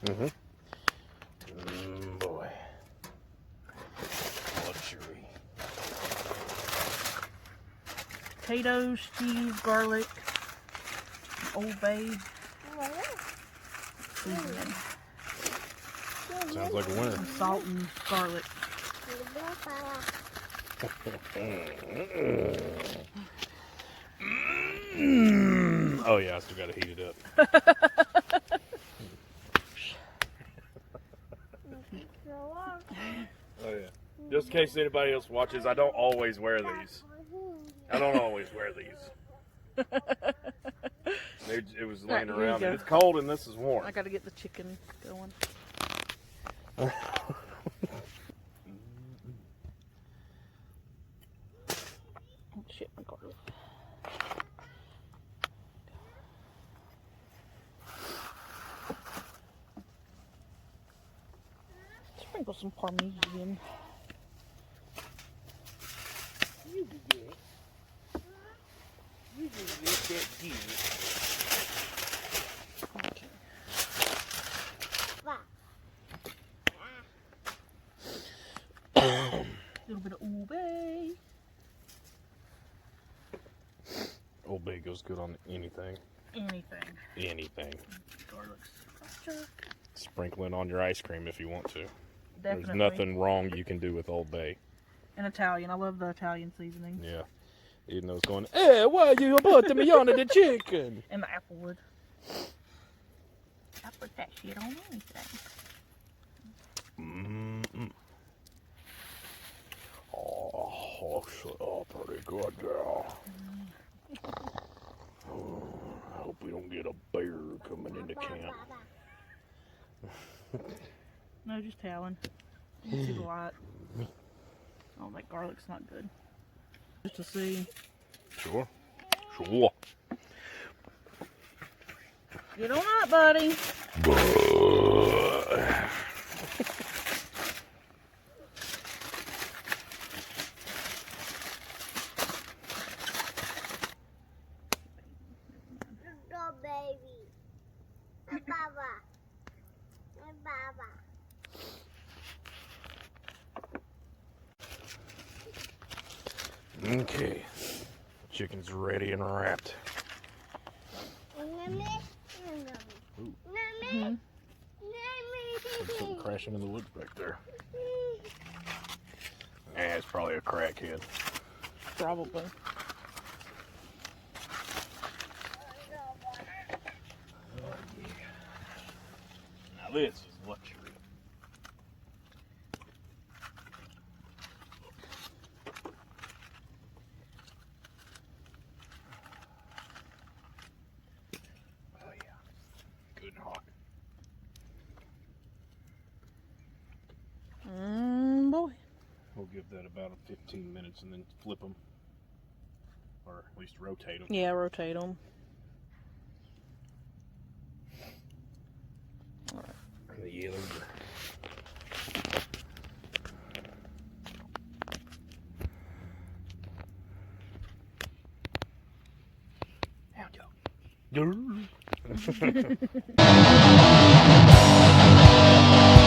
Mm-hmm. Boy. Luxury. Potatoes, cheese, garlic, Old Bay. Seasoning. Sounds like a winner. And salt and garlic. Oh yeah, I still gotta heat it up. Oh yeah. Just in case anybody else watches, I don't always wear these. I don't always wear these. It was laying Right, around. It's cold and this is warm. I gotta get the chicken going. Oh shit, my garlic. Sprinkle some Parmesan. You can get it. You can get that deal. Okay. A little bit of Old Bay. Old Bay goes good on anything. Anything. Anything. Garlic's Sprinkle it on your ice cream if you want to. Definitely. There's nothing wrong you can do with Old Bay. And Italian. I love the Italian seasoning. Yeah. Even though it's going, hey, why you put me on the chicken? And the applewood. I put that shit on anything. Mm-mm. Oh, shut up, pretty good girl. Oh, I hope we don't get a bear coming into camp. No, just Talon. You see the light. Oh, that garlic's not good. Just to see. Sure. Sure. Get on up, buddy. Okay, chicken's ready and wrapped. Mm-hmm. Something crashing in the woods back there. It's probably a crackhead. Probably. Oh, yeah. Now this is luxury. Oh yeah, good and hot. Boy. We'll give that about 15 minutes and then flip them, or at least rotate them. Yeah, rotate them. The yellows are... There you go.